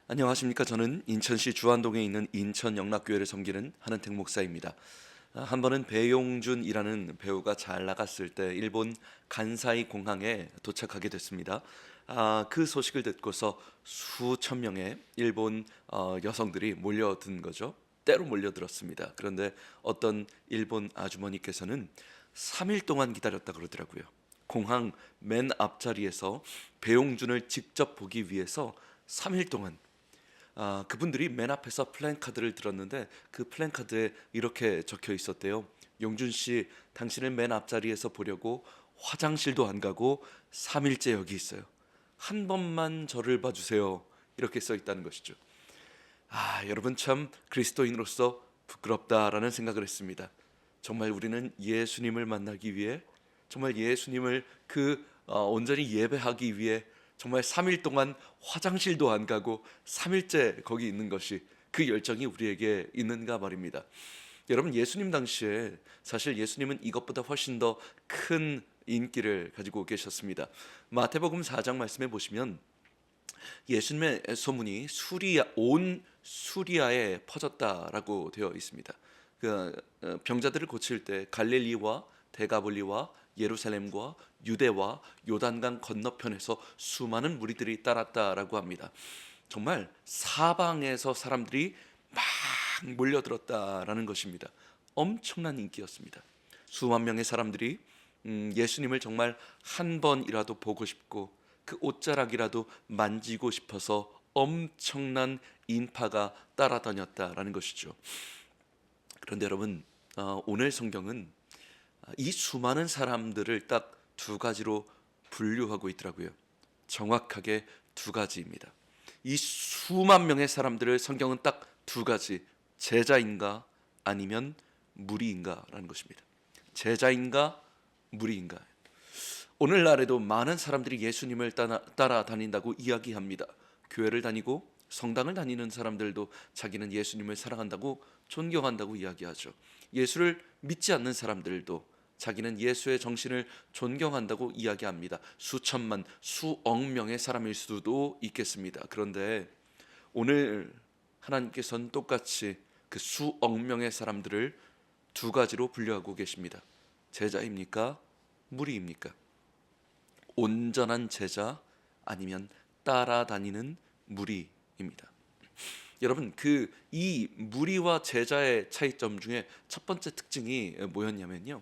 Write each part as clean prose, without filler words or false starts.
안녕하십니까. 저는 인천시 주안동에 있는 인천영락교회를 섬기는 한은택 목사입니다. 한 번은 배용준이라는 배우가 잘 나갔을 때 일본 간사이 공항에 도착하게 됐습니다. 그 소식을 듣고서 수천 명의 일본 여성들이 몰려든 거죠. 때로 몰려들었습니다. 그런데 어떤 일본 아주머니께서는 3일 동안 기다렸다 그러더라고요. 공항 맨 앞자리에서 배용준을 직접 보기 위해서 3일 동안 그분들이 맨 앞에서 플랜카드를 들었는데 그 플랜카드에 이렇게 적혀 있었대요. 용준 씨, 당신을 맨 앞자리에서 보려고 화장실도 안 가고 3일째 여기 있어요. 한 번만 저를 봐주세요. 이렇게 써 있다는 것이죠. 여러분 참 그리스도인으로서 부끄럽다라는 생각을 했습니다. 정말 우리는 예수님을 만나기 위해, 정말 예수님을 온전히 예배하기 위해 정말 3일 동안 화장실도 안 가고 3일째 거기 있는 것이, 그 열정이 우리에게 있는가 말입니다. 여러분, 예수님 당시에 사실 예수님은 이것보다 훨씬 더 큰 인기를 가지고 계셨습니다. 마태복음 4장 말씀해 보시면 예수님의 소문이 온 수리아에 퍼졌다라고 되어 있습니다. 병자들을 고칠 때 갈릴리와 데가볼리와 예루살렘과 유대와 요단강 건너편에서 수많은 무리들이 따랐다라고 합니다. 정말 사방에서 사람들이 막 몰려들었다라는 것입니다. 엄청난 인기였습니다. 수만 명의 사람들이 예수님을 정말 한 번이라도 보고 싶고 그 옷자락이라도 만지고 싶어서 엄청난 인파가 따라다녔다라는 것이죠. 그런데 여러분, 오늘 성경은 이 수많은 사람들을 딱 두 가지로 분류하고 있더라고요. 정확하게 두 가지입니다. 이 수만 명의 사람들을 성경은 딱 두 가지, 제자인가 아니면 무리인가라는 것입니다. 제자인가 무리인가. 오늘날에도 많은 사람들이 예수님을 따라다닌다고 이야기합니다. 교회를 다니고 성당을 다니는 사람들도 자기는 예수님을 사랑한다고, 존경한다고 이야기하죠. 예수를 믿지 않는 사람들도 자기는 예수의 정신을 존경한다고 이야기합니다. 수천만, 수억 명의 사람일 수도 있겠습니다. 그런데 오늘 하나님께서는 똑같이 그 수억 명의 사람들을 두 가지로 분류하고 계십니다. 제자입니까? 무리입니까? 온전한 제자 아니면 따라다니는 무리입니다. 여러분, 이 무리와 제자의 차이점 중에 첫 번째 특징이 뭐였냐면요,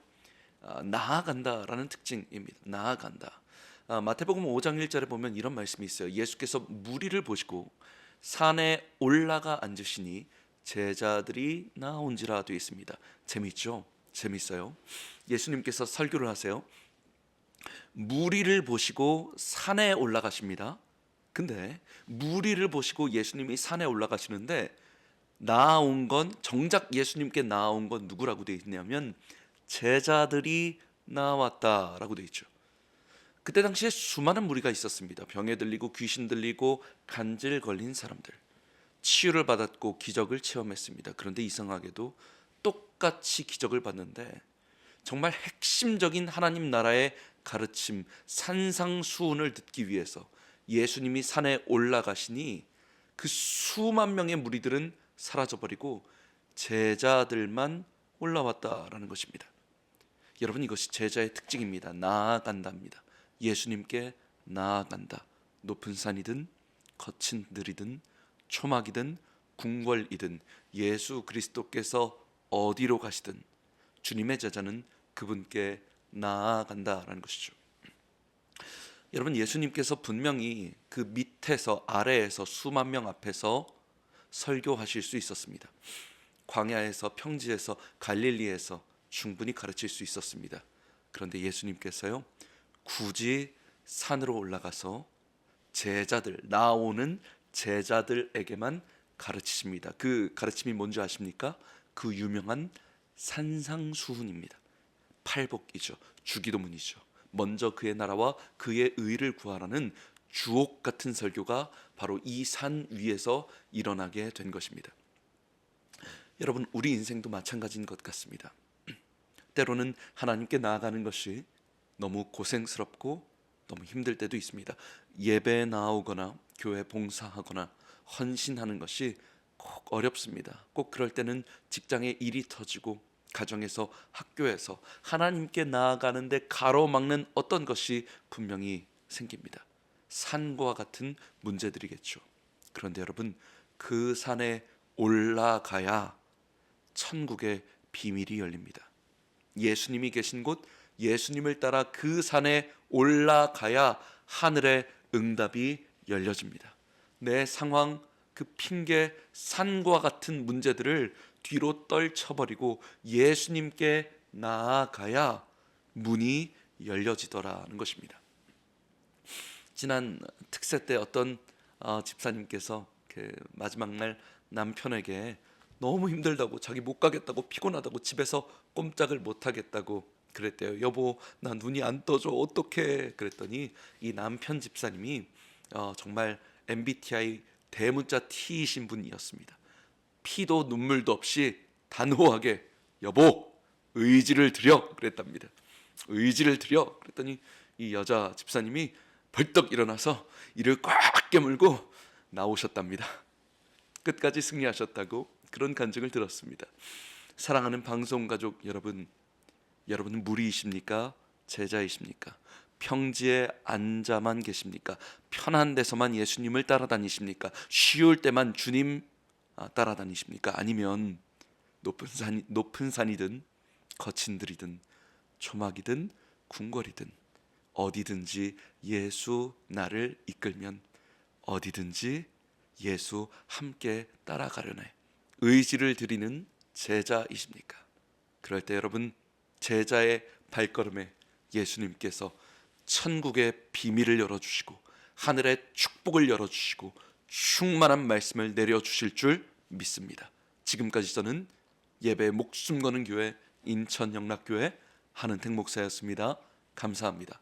나아간다라는 특징입니다. 나아간다. 마태복음 5장 1절에 보면 이런 말씀이 있어요. 예수께서 무리를 보시고 산에 올라가 앉으시니 제자들이 나온지라 되어 있습니다. 재밌죠? 재밌어요. 예수님께서 설교를 하세요. 무리를 보시고 산에 올라가십니다. 근데 무리를 보시고 예수님이 산에 올라가시는데 나온 건, 정작 예수님께 나온 건 누구라고 되어 있냐면 제자들이 나왔다라고 되어 있죠. 그때 당시에 수많은 무리가 있었습니다. 병에 들리고 귀신 들리고 간질 걸린 사람들, 치유를 받았고 기적을 체험했습니다. 그런데 이상하게도 똑같이 기적을 받는데 정말 핵심적인 하나님 나라의 가르침, 산상수훈을 듣기 위해서 예수님이 산에 올라가시니 그 수만 명의 무리들은 사라져버리고 제자들만 올라왔다라는 것입니다. 여러분, 이것이 제자의 특징입니다. 나아간답니다. 예수님께 나아간다. 높은 산이든 거친 들이든 초막이든 궁궐이든 예수 그리스도께서 어디로 가시든 주님의 제자는 그분께 나아간다라는 것이죠. 여러분, 예수님께서 분명히 그 밑에서, 아래에서, 수만 명 앞에서 설교하실 수 있었습니다. 광야에서, 평지에서, 갈릴리에서 충분히 가르칠 수 있었습니다. 그런데 예수님께서요, 굳이 산으로 올라가서 제자들, 나오는 제자들에게만 가르치십니다. 그 가르침이 뭔지 아십니까? 그 유명한 산상수훈입니다. 팔복이죠. 주기도문이죠. 먼저 그의 나라와 그의 의를 구하라는 주옥 같은 설교가 바로 이 산 위에서 일어나게 된 것입니다. 여러분, 우리 인생도 마찬가지인 것 같습니다. 때로는 하나님께 나아가는 것이 너무 고생스럽고 너무 힘들 때도 있습니다. 예배에 나오거나 교회 봉사하거나 헌신하는 것이 꼭 어렵습니다. 꼭 그럴 때는 직장에 일이 터지고 가정에서 학교에서 하나님께 나아가는데 가로막는 어떤 것이 분명히 생깁니다. 산과 같은 문제들이겠죠. 그런데 여러분, 그 산에 올라가야 천국의 비밀이 열립니다. 예수님이 계신 곳, 예수님을 따라 그 산에 올라가야 하늘의 응답이 열려집니다. 내 상황, 그 핑계, 산과 같은 문제들을 뒤로 떨쳐버리고 예수님께 나아가야 문이 열려지더라는 것입니다. 지난 특세 때 어떤 집사님께서 그 마지막 날 남편에게 너무 힘들다고, 자기 못 가겠다고, 피곤하다고, 집에서 꼼짝을 못 하겠다고 그랬대요. 여보, 나 눈이 안 떠져, 어떡해? 그랬더니 이 남편 집사님이 정말 MBTI 대문자 T이신 분이었습니다. 피도 눈물도 없이 단호하게 여보, 의지를 드려 그랬답니다. 의지를 드려 그랬더니 이 여자 집사님이 벌떡 일어나서 이를 꽉 깨물고 나오셨답니다. 끝까지 승리하셨다고 그런 간증을 들었습니다. 사랑하는 방송가족 여러분, 여러분은 무리이십니까? 제자이십니까? 평지에 앉아만 계십니까? 편한 데서만 예수님을 따라다니십니까? 쉬울 때만 주님 따라다니십니까? 아니면 높은 산이든 거친 들이든 초막이든 궁궐이든 어디든지 예수 나를 이끌면 어디든지 예수 함께 따라가려네 의지를 드리는 제자이십니까? 그럴 때 여러분, 제자의 발걸음에 예수님께서 천국의 비밀을 열어주시고 하늘의 축복을 열어주시고 충만한 말씀을 내려주실 줄 믿습니다. 지금까지 저는 예배에 목숨 거는 교회 인천영락교회 한은택 목사였습니다. 감사합니다.